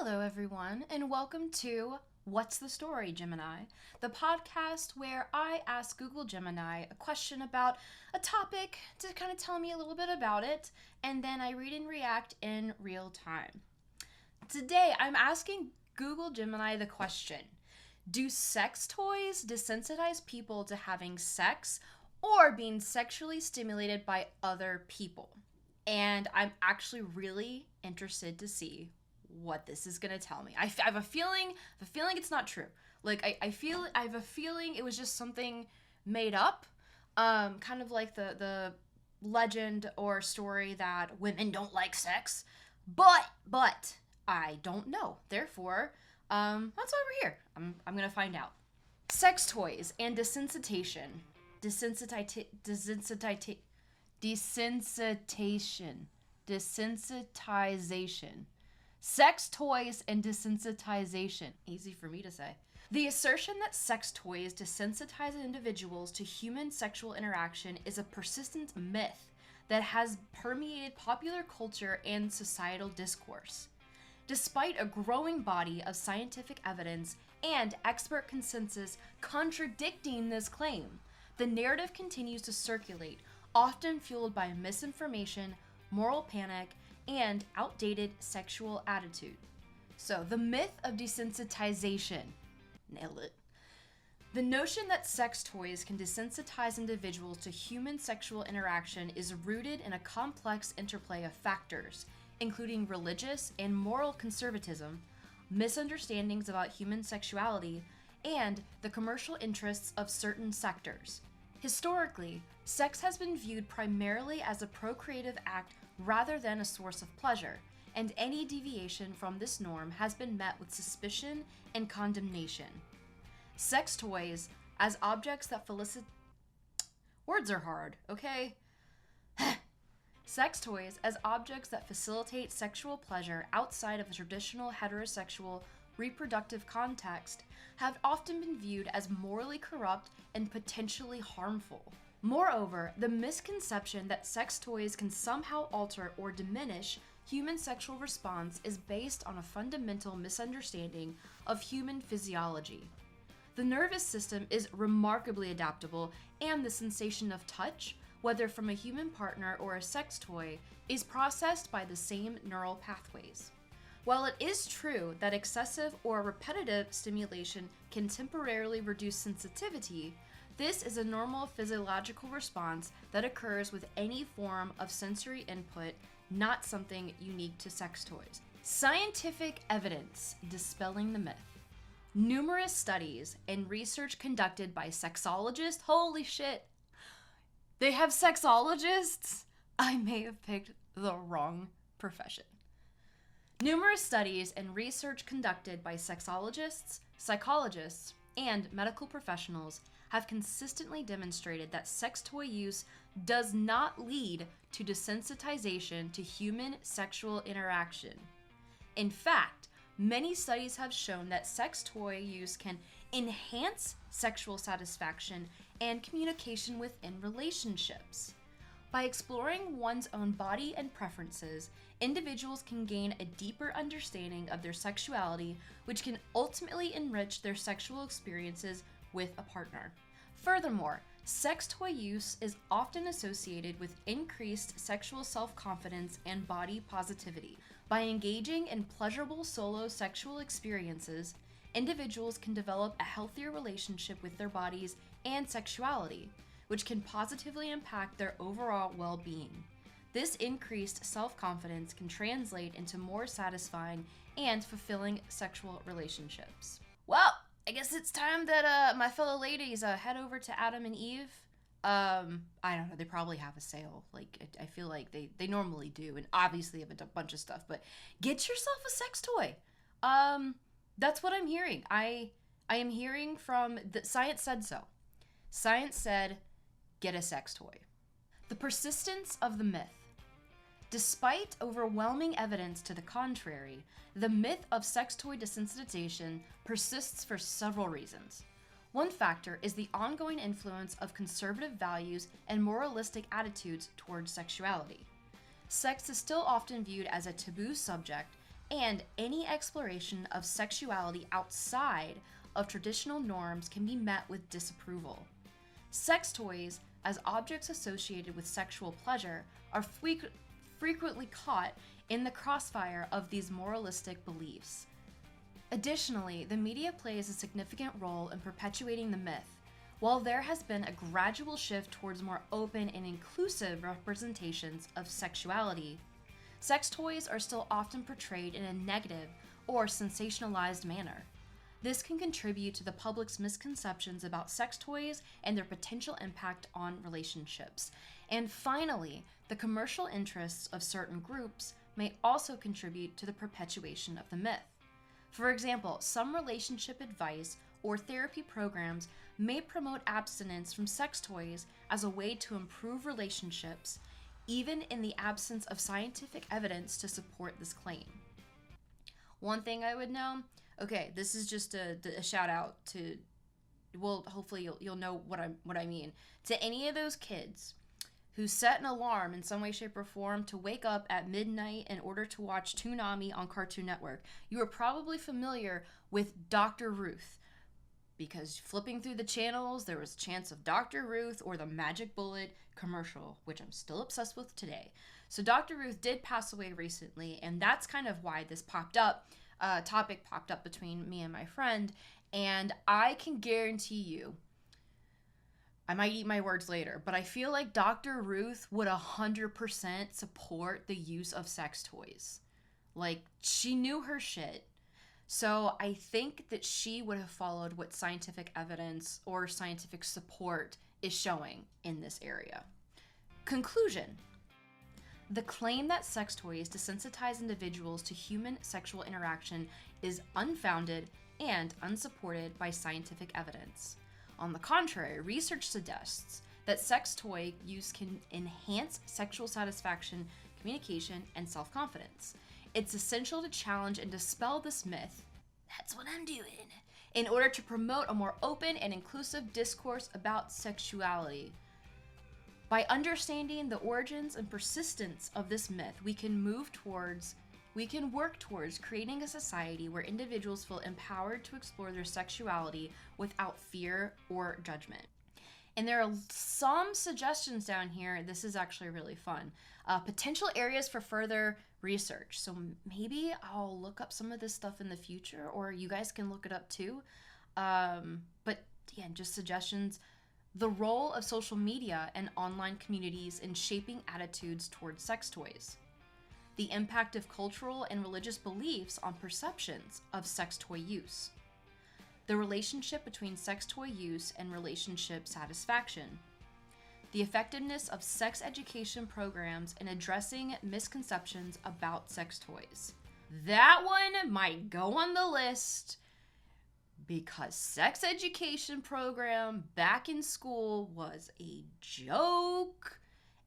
Hello, everyone, and welcome to What's the Story, Gemini, the podcast where I ask Google Gemini a question about a topic to kind of tell me a little bit about it, and then I read and react in real time. Today, I'm asking Google Gemini the question, do sex toys desensitize people to having sex or being sexually stimulated by other people? And I'm actually really interested to see what this is gonna tell me. I have a feeling it's not true. Like I have a feeling it was just something made up, kind of like the legend or story that women don't like sex, but I don't know. Therefore, that's why we're here. I'm gonna find out. Sex toys and desensitization. Desensitization. Sex toys and desensitization. Easy for me to say. The assertion that sex toys desensitize individuals to human sexual interaction is a persistent myth that has permeated popular culture and societal discourse. Despite a growing body of scientific evidence and expert consensus contradicting this claim, the narrative continues to circulate, often fueled by misinformation, moral panic, and outdated sexual attitude. So, the myth of desensitization. Nailed it. The notion that sex toys can desensitize individuals to human sexual interaction is rooted in a complex interplay of factors, including religious and moral conservatism, misunderstandings about human sexuality, and the commercial interests of certain sectors. Historically, sex has been viewed primarily as a procreative act rather than a source of pleasure, and any deviation from this norm has been met with suspicion and condemnation. Sex toys as objects that Words are hard, okay? Sex toys as objects that facilitate sexual pleasure outside of a traditional heterosexual reproductive context have often been viewed as morally corrupt and potentially harmful. Moreover, the misconception that sex toys can somehow alter or diminish human sexual response is based on a fundamental misunderstanding of human physiology. The nervous system is remarkably adaptable, and the sensation of touch, whether from a human partner or a sex toy, is processed by the same neural pathways. While it is true that excessive or repetitive stimulation can temporarily reduce sensitivity, this is a normal physiological response that occurs with any form of sensory input, not something unique to sex toys. Scientific evidence dispelling the myth. Numerous studies and research conducted by sexologists. Holy shit! They have sexologists? I may have picked the wrong profession. Numerous studies and research conducted by sexologists, psychologists, and medical professionals have consistently demonstrated that sex toy use does not lead to desensitization to human sexual interaction. In fact, many studies have shown that sex toy use can enhance sexual satisfaction and communication within relationships. By exploring one's own body and preferences, individuals can gain a deeper understanding of their sexuality, which can ultimately enrich their sexual experiences with a partner. Furthermore, sex toy use is often associated with increased sexual self-confidence and body positivity. By engaging in pleasurable solo sexual experiences, individuals can develop a healthier relationship with their bodies and sexuality, which can positively impact their overall well-being. This increased self-confidence can translate into more satisfying and fulfilling sexual relationships. Well, I guess it's time that my fellow ladies head over to Adam and Eve. I don't know, they probably have a sale. Like, I feel like they normally do, and obviously have a bunch of stuff, but get yourself a sex toy. That's what I'm hearing. I am hearing from science said so. Science said, get a sex toy. The persistence of the myth. Despite overwhelming evidence to the contrary, the myth of sex toy desensitization persists for several reasons. One factor is the ongoing influence of conservative values and moralistic attitudes towards sexuality. Sex is still often viewed as a taboo subject, and any exploration of sexuality outside of traditional norms can be met with disapproval. Sex toys, as objects associated with sexual pleasure, are frequently caught in the crossfire of these moralistic beliefs. Additionally, the media plays a significant role in perpetuating the myth. While there has been a gradual shift towards more open and inclusive representations of sexuality, sex toys are still often portrayed in a negative or sensationalized manner. This can contribute to the public's misconceptions about sex toys and their potential impact on relationships. And finally, the commercial interests of certain groups may also contribute to the perpetuation of the myth. For example, some relationship advice or therapy programs may promote abstinence from sex toys as a way to improve relationships, even in the absence of scientific evidence to support this claim. One thing I would know, okay, this is just a shout out to, well, hopefully you'll know what I mean. To any of those kids who set an alarm in some way, shape, or form to wake up at midnight in order to watch Toonami on Cartoon Network, you are probably familiar with Dr. Ruth, because flipping through the channels, there was a chance of Dr. Ruth or the Magic Bullet commercial, which I'm still obsessed with today. So Dr. Ruth did pass away recently, and that's kind of why this topic popped up between me and my friend, and I can guarantee you, I might eat my words later, but I feel like Dr. Ruth would 100% support the use of sex toys. Like, she knew her shit. So I think that she would have followed what scientific evidence or scientific support is showing in this area. Conclusion. The claim that sex toys desensitize individuals to human sexual interaction is unfounded and unsupported by scientific evidence. On the contrary, research suggests that sex toy use can enhance sexual satisfaction, communication, and self-confidence. It's essential to challenge and dispel this myth, that's what I'm doing, in order to promote a more open and inclusive discourse about sexuality. By understanding the origins and persistence of this myth, we can work towards creating a society where individuals feel empowered to explore their sexuality without fear or judgment. And there are some suggestions down here. This is actually really fun. Potential areas for further research. So maybe I'll look up some of this stuff in the future, or you guys can look it up too. But yeah, just suggestions. The role of social media and online communities in shaping attitudes towards sex toys. The impact of cultural and religious beliefs on perceptions of sex toy use. The relationship between sex toy use and relationship satisfaction. The effectiveness of sex education programs in addressing misconceptions about sex toys. That one might go on the list because sex education program back in school was a joke,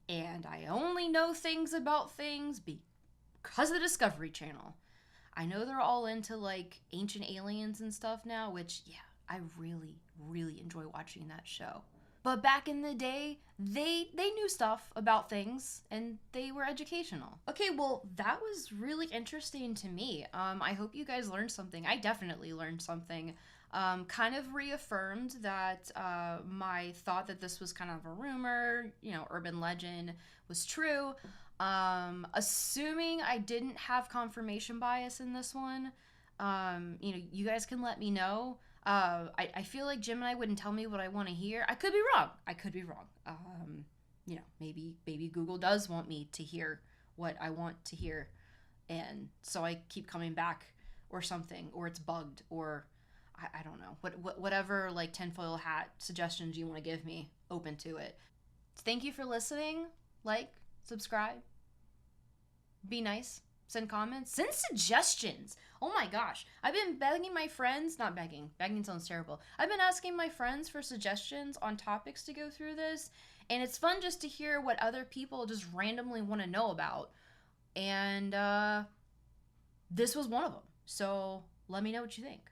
and I only know things about things because of the Discovery Channel. I know they're all into like ancient aliens and stuff now, which yeah, I really, really enjoy watching that show. But back in the day, they knew stuff about things and they were educational. Okay, well, that was really interesting to me. I hope you guys learned something. I definitely learned something. Kind of reaffirmed that my thought that this was kind of a rumor, urban legend was true. Assuming I didn't have confirmation bias in this one, you guys can let me know. I feel like Gemini wouldn't tell me what I want to hear. I could be wrong. Maybe Google does want me to hear what I want to hear. And so I keep coming back or something, or it's bugged, or I don't know. Whatever like tinfoil hat suggestions you want to give me, open to it. Thank you for listening. Like, subscribe, be nice, send comments, send suggestions. Oh my gosh, I've been begging my friends, not begging sounds terrible. I've been asking my friends for suggestions on topics to go through this, and it's fun just to hear what other people just randomly want to know about. And this was one of them. So let me know what you think.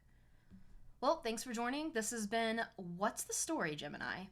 Well, thanks for joining. This has been What's the Story, Gemini?